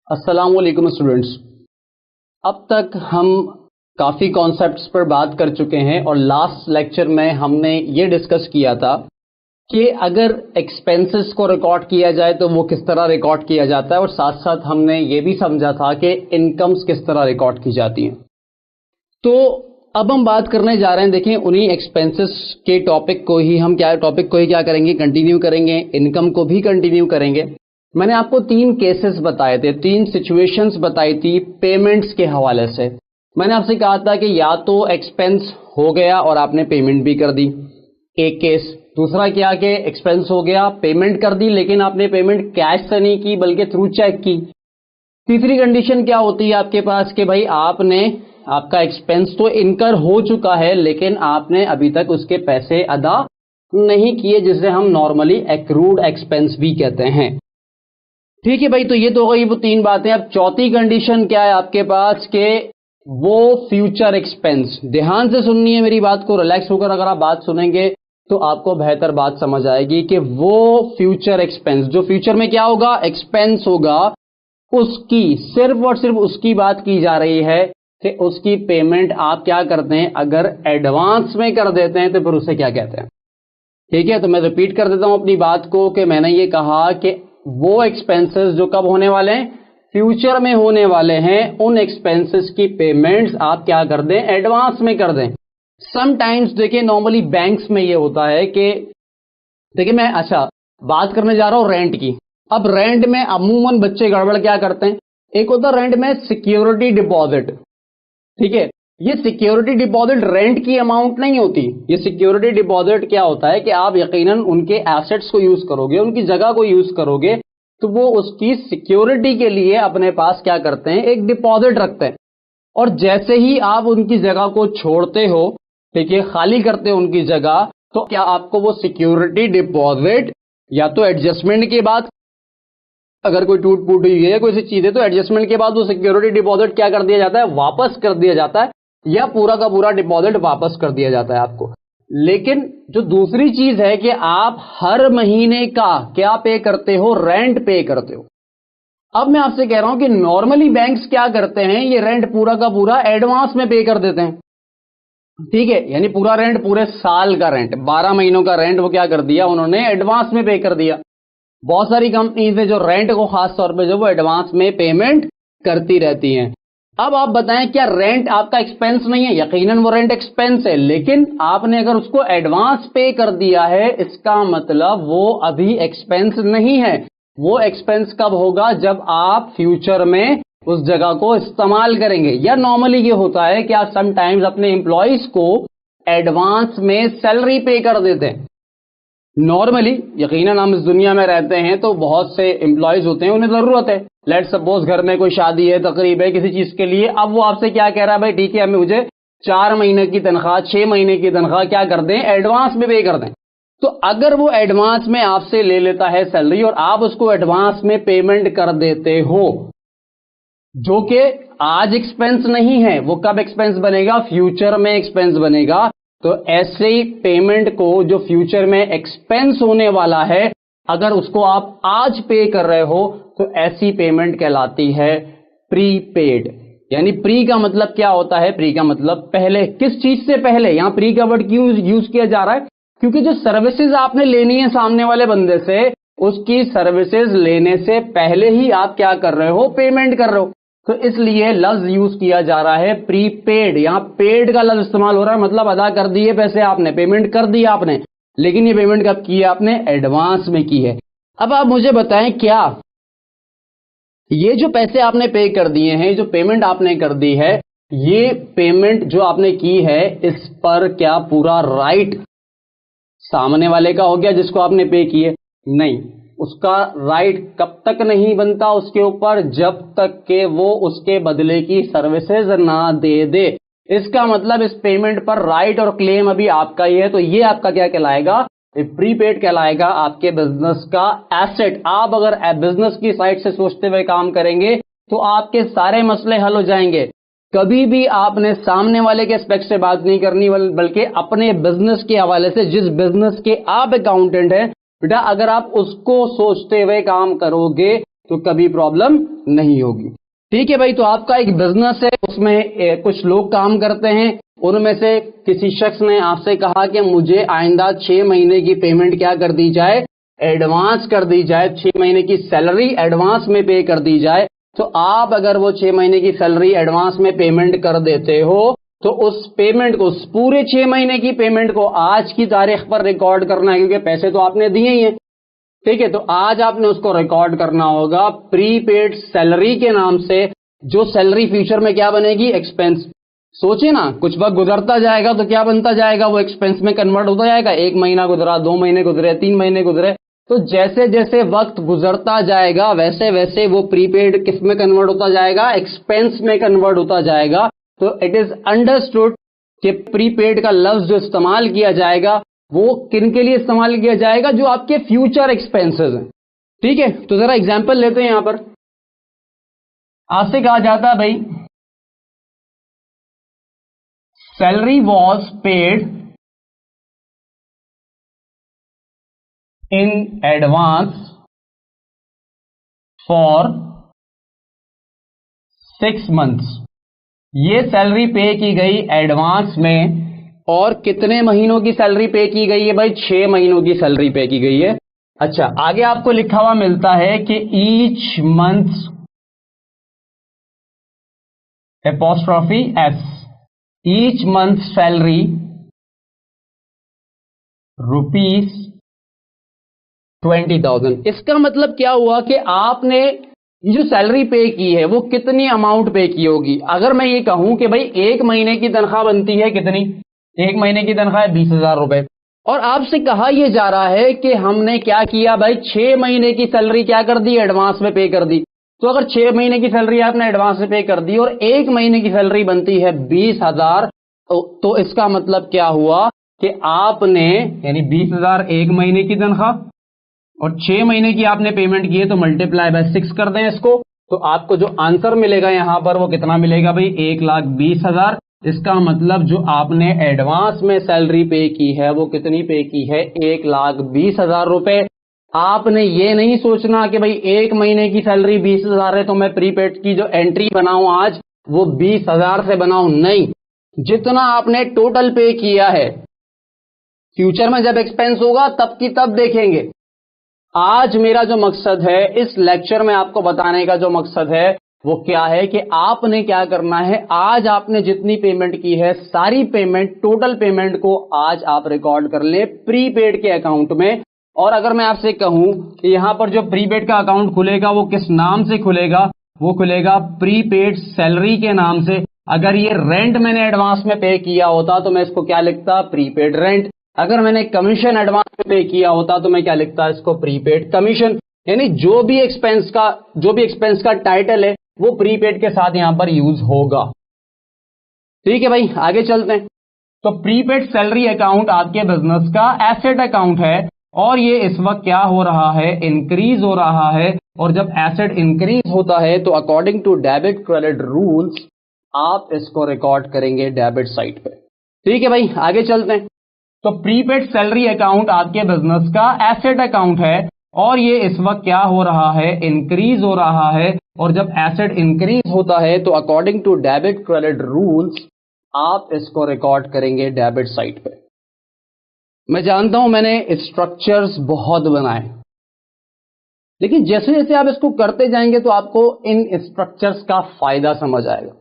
अस्सलाम वालेकुम स्टूडेंट्स। अब तक हम काफ़ी कॉन्सेप्ट्स पर बात कर चुके हैं और लास्ट लेक्चर में हमने ये डिस्कस किया था कि अगर एक्सपेंसेस को रिकॉर्ड किया जाए तो वो किस तरह रिकॉर्ड किया जाता है, और साथ साथ हमने ये भी समझा था कि इनकम्स किस तरह रिकॉर्ड की जाती हैं। तो अब हम बात करने जा रहे हैं, देखिए उन्हीं एक्सपेंसेस के टॉपिक को ही क्या करेंगे, कंटिन्यू करेंगे, इनकम को भी कंटिन्यू करेंगे। मैंने आपको 3 केसेस बताए थे, 3 सिचुएशंस बताई थी पेमेंट्स के हवाले से। मैंने आपसे कहा था कि या तो एक्सपेंस हो गया और आपने पेमेंट भी कर दी, एक केस। दूसरा क्या कि एक्सपेंस हो गया, पेमेंट कर दी, लेकिन आपने पेमेंट कैश से नहीं की बल्कि थ्रू चेक की। तीसरी कंडीशन क्या होती है आपके पास कि भाई आपका एक्सपेंस तो इनकर हो चुका है लेकिन आपने अभी तक उसके पैसे अदा नहीं किए, जिसे हम नॉर्मली एक्रूड एक्सपेंस भी कहते हैं। ठीक है भाई, तो ये तो हो गई वो 3 बातें। अब चौथी कंडीशन क्या है आपके पास कि वो फ्यूचर एक्सपेंस। ध्यान से सुननी है मेरी बात को, रिलैक्स होकर अगर आप बात सुनेंगे तो आपको बेहतर बात समझ आएगी कि वो फ्यूचर एक्सपेंस जो फ्यूचर में क्या होगा, एक्सपेंस होगा, उसकी सिर्फ और सिर्फ उसकी बात की जा रही है कि उसकी पेमेंट आप क्या करते हैं, अगर एडवांस में कर देते हैं तो फिर उसे क्या कहते हैं। ठीक है, तो मैं रिपीट कर देता हूं अपनी बात को कि मैंने ये कहा कि वो एक्सपेंसेस जो कब होने वाले हैं, फ्यूचर में होने वाले हैं, उन एक्सपेंसेस की पेमेंट्स आप क्या कर दें, एडवांस में कर दें। समटाइम्स देखिए नॉर्मली बैंक्स में ये होता है कि देखिए मैं बात करने जा रहा हूं रेंट की। अब रेंट में अमूमन बच्चे गड़बड़ क्या करते हैं, एक होता है रेंट में सिक्योरिटी डिपॉजिट। ठीक है, ये सिक्योरिटी डिपॉजिट रेंट की अमाउंट नहीं होती। ये सिक्योरिटी डिपॉजिट क्या होता है कि आप यकीनन उनके एसेट्स को यूज करोगे, उनकी जगह को यूज करोगे, तो वो उसकी सिक्योरिटी के लिए अपने पास क्या करते हैं, एक डिपॉजिट रखते हैं। और जैसे ही आप उनकी जगह को छोड़ते हो, ठीक है, खाली करते हो उनकी जगह, तो क्या आपको वो सिक्योरिटी डिपॉजिट या तो एडजस्टमेंट के बाद, अगर कोई टूट फूट हुई है कोई सी चीज है तो एडजस्टमेंट के बाद वो सिक्योरिटी डिपॉजिट क्या कर दिया जाता है, वापस कर दिया जाता है, या पूरा का पूरा डिपॉजिट वापस कर दिया जाता है आपको। लेकिन जो दूसरी चीज है कि आप हर महीने का क्या पे करते हो, रेंट पे करते हो। अब मैं आपसे कह रहा हूं कि नॉर्मली बैंक्स क्या करते हैं, ये रेंट पूरा का पूरा एडवांस में पे कर देते हैं। ठीक है, यानी पूरा रेंट, पूरे साल का रेंट, 12 महीनों का रेंट वो क्या कर दिया, उन्होंने एडवांस में पे कर दिया। बहुत सारी कंपनीज है जो रेंट को खास तौर पे जो वो एडवांस में पेमेंट करती रहती हैं। अब आप बताएं क्या रेंट आपका एक्सपेंस नहीं है? यकीनन वो रेंट एक्सपेंस है, लेकिन आपने अगर उसको एडवांस पे कर दिया है, इसका मतलब वो अभी एक्सपेंस नहीं है। वो एक्सपेंस कब होगा, जब आप फ्यूचर में उस जगह को इस्तेमाल करेंगे। या नॉर्मली ये होता है कि आप समटाइम्स अपने एम्प्लॉइज को एडवांस में सैलरी पे कर देते हैं। नॉर्मली यकीनन हम इस दुनिया में रहते हैं तो बहुत से एम्प्लॉयज होते हैं, उन्हें जरूरत है, लेट सपोज घर में कोई शादी है, तकरीब है, किसी चीज के लिए। अब वो आपसे क्या कह रहा है, भाई ठीक है हमें मुझे 4 महीने की तनख्वाह, 6 महीने की तनख्वाह क्या कर दें, एडवांस में पे कर दें। तो अगर वो एडवांस में आपसे ले लेता है सैलरी और आप उसको एडवांस में पेमेंट कर देते हो, जो कि आज एक्सपेंस नहीं है, वो कब एक्सपेंस बनेगा, फ्यूचर में एक्सपेंस बनेगा। तो ऐसे ही पेमेंट को जो फ्यूचर में एक्सपेंस होने वाला है, अगर उसको आप आज पे कर रहे हो तो ऐसी पेमेंट कहलाती है प्रीपेड। यानी प्री का मतलब क्या होता है, प्री का मतलब पहले, किस चीज से पहले। यहां प्री का वर्ड क्यों यूज किया जा रहा है, क्योंकि जो सर्विसेज आपने लेनी है सामने वाले बंदे से, उसकी सर्विसेज लेने से पहले ही आप क्या कर रहे हो, पेमेंट कर रहे हो। तो इसलिए लफ्ज यूज किया जा रहा है प्रीपेड। यहां पेड का लफ्ज इस्तेमाल हो रहा है, मतलब अदा कर दिए पैसे आपने, पेमेंट कर दिया आपने, लेकिन ये पेमेंट कब की है आपने, एडवांस में की है। अब आप मुझे बताएं क्या ये जो पैसे आपने पे कर दिए हैं, जो पेमेंट आपने कर दी है, ये पेमेंट जो आपने की है, इस पर क्या पूरा राइट सामने वाले का हो गया जिसको आपने पे किए? नहीं, उसका राइट कब तक नहीं बनता उसके ऊपर, जब तक के वो उसके बदले की सर्विसेज ना दे दे। इसका मतलब इस पेमेंट पर राइट और क्लेम अभी आपका ही है। तो ये आपका क्या कहलाएगा, प्रीपेड कहलाएगा, आपके बिजनेस का एसेट। आप अगर बिजनेस की साइड से सोचते हुए काम करेंगे तो आपके सारे मसले हल हो जाएंगे। कभी भी आपने सामने वाले के एस्पेक्ट से बात नहीं करनी, बल्कि अपने बिजनेस के हवाले से, जिस बिजनेस के आप अकाउंटेंट हैं बेटा अगर आप उसको सोचते हुए काम करोगे तो कभी प्रॉब्लम नहीं होगी। ठीक है भाई, तो आपका एक बिजनेस है, उसमें कुछ लोग काम करते हैं, उनमें से किसी शख्स ने आपसे कहा कि मुझे आइंदा 6 महीने की पेमेंट क्या कर दी जाए, एडवांस कर दी जाए, 6 महीने की सैलरी एडवांस में पे कर दी जाए। तो आप अगर वो 6 महीने की सैलरी एडवांस में पेमेंट कर देते हो तो उस पेमेंट को, उस पूरे 6 महीने की पेमेंट को आज की तारीख पर रिकॉर्ड करना है, क्योंकि पैसे तो आपने दिए ही हैं। ठीक है, तो आज आपने उसको रिकॉर्ड करना होगा प्रीपेड सैलरी के नाम से, जो सैलरी फ्यूचर में क्या बनेगी, एक्सपेंस। सोचिए ना, कुछ वक्त गुजरता जाएगा तो क्या बनता जाएगा, वो एक्सपेंस में कन्वर्ट होता जाएगा। 1 महीना गुजरा, 2 महीने गुजरे, 3 महीने गुजरे, तो जैसे जैसे वक्त गुजरता जाएगा वैसे वैसे वो प्रीपेड किस में कन्वर्ट होता जाएगा, एक्सपेंस में कन्वर्ट होता जाएगा। तो इट इज अंडरस्टूड कि प्रीपेड का लफ्ज जो इस्तेमाल किया जाएगा वो किन के लिए इस्तेमाल किया जाएगा, जो आपके फ्यूचर एक्सपेंसेस हैं। ठीक है, तो जरा एग्जांपल लेते हैं। यहां पर आपसे कहा जाता है भाई, salary was paid in advance for 6 months. ये सैलरी पे की गई एडवांस में, और कितने महीनों की सैलरी पे की गई है भाई, 6 महीनों की सैलरी पे की गई है। अच्छा, आगे आपको लिखा हुआ मिलता है कि each month apostrophe S, each month salary ₹20,000। इसका मतलब क्या हुआ कि आपने ये जो सैलरी पे की है वो कितनी अमाउंट पे की होगी। अगर मैं ये कहूं कि भाई 1 महीने की तनख्वाह बनती है कितनी, 1 महीने की तनख्वाह है 20,000 रुपए, और आपसे कहा यह जा रहा है कि हमने क्या किया भाई, 6 महीने की सैलरी क्या कर दी, एडवांस में पे कर दी। तो अगर 6 महीने की सैलरी आपने एडवांस में पे कर दी और 1 महीने की सैलरी बनती है 20,000, तो इसका मतलब क्या हुआ कि आपने, यानी 20,000 1 महीने की तनख्वाह और 6 महीने की आपने पेमेंट की है, तो मल्टीप्लाई बाय 6 कर दें इसको, तो आपको जो आंसर मिलेगा यहां पर वो कितना मिलेगा भाई, 1,20,000। इसका मतलब जो आपने एडवांस में सैलरी पे की है वो कितनी पे की है, 1,20,000 रुपए। आपने ये नहीं सोचना कि भाई 1 महीने की सैलरी 20,000 है तो मैं प्रीपेड की जो एंट्री बनाऊं आज वो 20,000 से बनाऊं, नहीं। जितना आपने टोटल पे किया है, फ्यूचर में जब एक्सपेंस होगा तब की तब देखेंगे। आज मेरा जो मकसद है इस लेक्चर में आपको बताने का, जो मकसद है वो क्या है कि आपने क्या करना है, आज आपने जितनी पेमेंट की है सारी पेमेंट, टोटल पेमेंट को आज आप रिकॉर्ड कर ले प्रीपेड के अकाउंट में। और अगर मैं आपसे कहूं कि यहां पर जो प्रीपेड का अकाउंट खुलेगा वो किस नाम से खुलेगा, वो खुलेगा प्रीपेड सैलरी के नाम से। अगर ये रेंट मैंने एडवांस में पे किया होता तो मैं इसको क्या लिखता, प्रीपेड रेंट। अगर मैंने कमीशन एडवांस में पे किया होता तो मैं क्या लिखता, इसको प्रीपेड कमीशन। यानी जो भी एक्सपेंस का टाइटल है वो प्रीपेड के साथ यहां पर यूज होगा। ठीक है भाई, आगे चलते हैं। तो प्रीपेड सैलरी अकाउंट आपके बिजनेस का एसेट अकाउंट है, और ये इस वक्त क्या हो रहा है, इंक्रीज हो रहा है। और जब एसेट इंक्रीज होता है तो according to debit credit rules आप इसको रिकॉर्ड करेंगे डेबिट साइड पे। ठीक है भाई, आगे चलते हैं। तो प्रीपेड सैलरी अकाउंट आपके बिजनेस का एसेट अकाउंट है, और ये इस वक्त क्या हो रहा है, इंक्रीज हो रहा है। और जब एसेट इंक्रीज होता है तो according to debit credit rules आप इसको रिकॉर्ड करेंगे डेबिट साइड पे। मैं जानता हूं मैंने स्ट्रक्चर्स बहुत बनाए, लेकिन जैसे जैसे आप इसको करते जाएंगे तो आपको इन स्ट्रक्चर्स का फायदा समझ आएगा,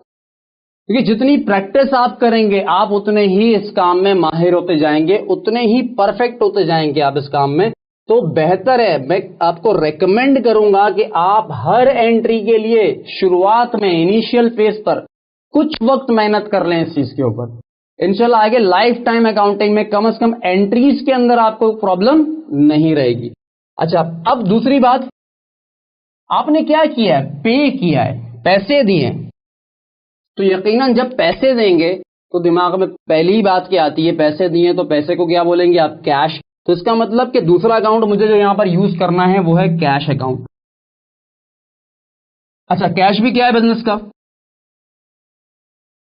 क्योंकि जितनी प्रैक्टिस आप करेंगे आप उतने ही इस काम में माहिर होते जाएंगे, उतने ही परफेक्ट होते जाएंगे आप इस काम में। तो बेहतर है, मैं आपको रेकमेंड करूंगा कि आप हर एंट्री के लिए शुरुआत में, इनिशियल फेज पर कुछ वक्त मेहनत कर लें इस चीज के ऊपर। इंशाल्लाह आगे लाइफ टाइम अकाउंटिंग में कम से कम एंट्रीज के अंदर आपको प्रॉब्लम नहीं रहेगी। अच्छा, अब दूसरी बात, आपने क्या किया है, पे किया है, पैसे दिए हैं। तो यकीनन जब पैसे देंगे तो दिमाग में पहली बात क्या आती है, पैसे दिए तो पैसे को क्या बोलेंगे आप, कैश। तो इसका मतलब कि दूसरा अकाउंट मुझे जो यहां पर यूज करना है वो है कैश अकाउंट। अच्छा, कैश भी क्या है बिजनेस का,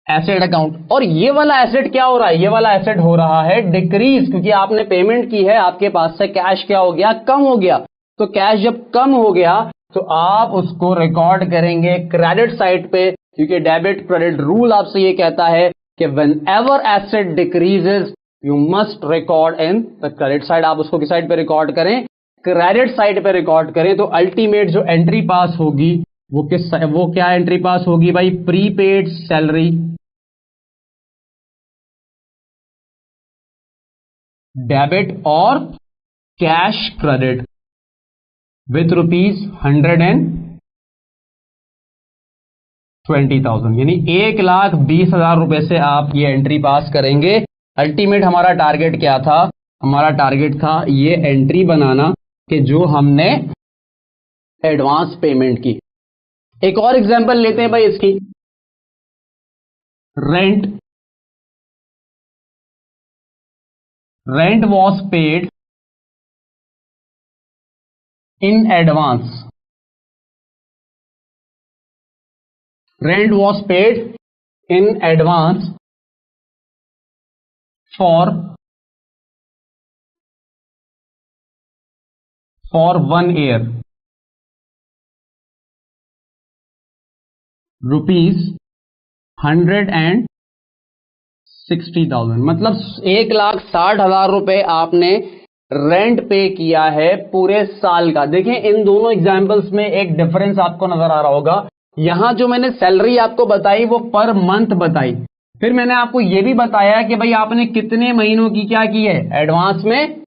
एसेट अकाउंट। और ये वाला एसेट क्या हो रहा है, ये वाला एसेट हो रहा है डिक्रीज, क्योंकि आपने पेमेंट की है, आपके पास से कैश क्या हो गया, कम हो गया। तो कैश जब कम हो गया तो आप उसको रिकॉर्ड करेंगे क्रेडिट साइड पे, क्योंकि डेबिट क्रेडिट रूल आपसे ये कहता है कि whenever asset decreases you must record in the credit side. आप उसको किस साइड पे रिकॉर्ड करें, क्रेडिट साइड पे रिकॉर्ड करें। तो अल्टीमेट जो एंट्री पास होगी वो क्या एंट्री पास होगी भाई, प्रीपेड सैलरी डेबिट और कैश क्रेडिट विथ ₹120,000, यानी 1,20,000 रुपए से आप ये एंट्री पास करेंगे। अल्टीमेट हमारा टारगेट क्या था, हमारा टारगेट था ये एंट्री बनाना कि जो हमने एडवांस पेमेंट की। एक और एग्जांपल लेते हैं भाई इसकी, rent was paid in advance, rent was paid in advance for 1 year, ₹160,000, मतलब 1,60,000 रुपए आपने रेंट पे किया है पूरे साल का। देखें इन दोनों एग्जाम्पल्स में एक डिफरेंस आपको नजर आ रहा होगा। यहां जो मैंने सैलरी आपको बताई वो पर मंथ बताई, फिर मैंने आपको यह भी बताया कि भाई आपने कितने महीनों की क्या की है, एडवांस में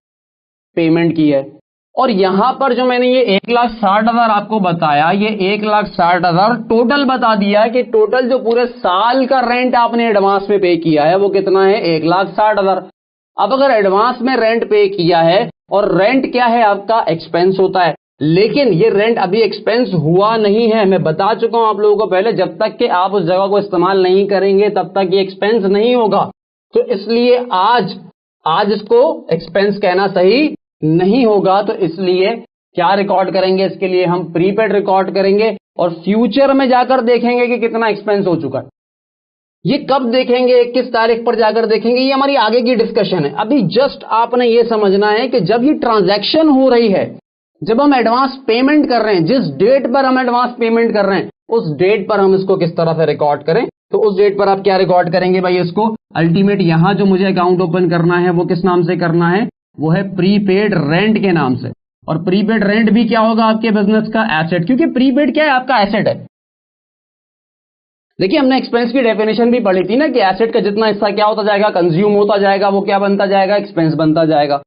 पेमेंट की है। और यहां पर जो मैंने ये 1,60,000 आपको बताया, ये 1,60,000 टोटल बता दिया कि टोटल जो पूरे साल का रेंट आपने एडवांस में पे किया है वो कितना है, 1,60,000। अब अगर एडवांस में रेंट पे किया है, और रेंट क्या है आपका एक्सपेंस होता है, लेकिन ये रेंट अभी एक्सपेंस हुआ नहीं है। मैं बता चुका हूं आप लोगों को पहले, जब तक कि आप उस जगह को इस्तेमाल नहीं करेंगे तब तक ये एक्सपेंस नहीं होगा। तो इसलिए आज इसको एक्सपेंस कहना सही नहीं होगा। तो इसलिए क्या रिकॉर्ड करेंगे, इसके लिए हम प्रीपेड रिकॉर्ड करेंगे और फ्यूचर में जाकर देखेंगे कि कितना एक्सपेंस हो चुका है। ये कब देखेंगे, किस तारीख पर जाकर देखेंगे, ये हमारी आगे की डिस्कशन है। अभी जस्ट आपने ये समझना है कि जब ये ट्रांजैक्शन हो रही है, जब हम एडवांस पेमेंट कर रहे हैं, जिस डेट पर हम एडवांस पेमेंट कर रहे हैं उस डेट पर हम इसको किस तरह से रिकॉर्ड करें। तो उस डेट पर आप क्या रिकॉर्ड करेंगे भाई, इसको अल्टीमेट यहां जो मुझे अकाउंट ओपन करना है वो किस नाम से करना है, वो है प्रीपेड रेंट के नाम से। और प्रीपेड रेंट भी क्या होगा आपके बिजनेस का एसेट, क्योंकि प्रीपेड क्या है आपका एसेट है। देखिए हमने एक्सपेंस की डेफिनेशन भी पढ़ी थी ना कि एसेट का जितना हिस्सा क्या होता जाएगा, कंज्यूम होता जाएगा, वो क्या बनता जाएगा, एक्सपेंस बनता जाएगा।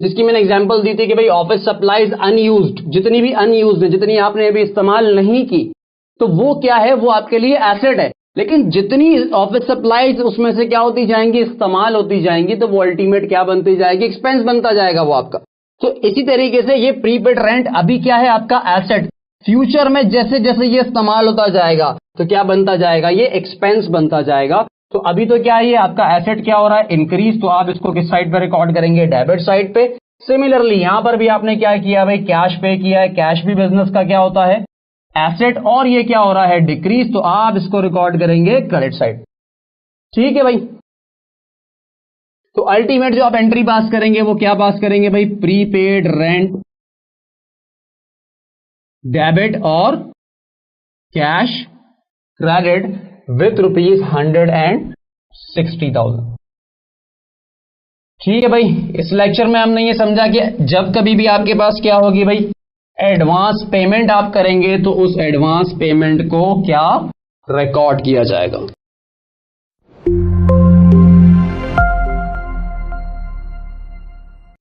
जिसकी मैंने एग्जांपल दी थी कि भाई ऑफिस सप्लाईज अनयूज्ड, जितनी भी अनयूज्ड है, जितनी आपने अभी इस्तेमाल नहीं की, तो वो क्या है, वो आपके लिए एसेट है। लेकिन जितनी ऑफिस सप्लाईज उसमें से क्या होती जाएंगी, इस्तेमाल होती जाएंगी, तो वो अल्टीमेट क्या बनती जाएगी, एक्सपेंस बनता जाएगा वो आपका। तो इसी तरीके से ये प्रीपेड रेंट अभी क्या है आपका एसेट, फ्यूचर में जैसे जैसे ये इस्तेमाल होता जाएगा तो क्या बनता जाएगा, ये एक्सपेंस बनता जाएगा। तो अभी तो क्या है, ये आपका एसेट क्या हो रहा है, इंक्रीज। तो आप इसको किस साइड पे रिकॉर्ड करेंगे, डेबिट साइड पे। सिमिलरली यहां पर भी आपने क्या किया भाई, कैश पे किया है, कैश भी बिजनेस का क्या होता है, एसेट, और ये क्या हो रहा है, डिक्रीज। तो आप इसको रिकॉर्ड करेंगे क्रेडिट साइड। ठीक है भाई। तो अल्टीमेट जो आप एंट्री पास करेंगे वो क्या पास करेंगे भाई, प्रीपेड रेंट डेबिट और कैश क्रेडिट विथ ₹160,000। ठीक है भाई। इस लेक्चर में हमने ये समझा कि जब कभी भी आपके पास क्या होगी भाई, एडवांस पेमेंट आप करेंगे तो उस एडवांस पेमेंट को क्या रिकॉर्ड किया जाएगा।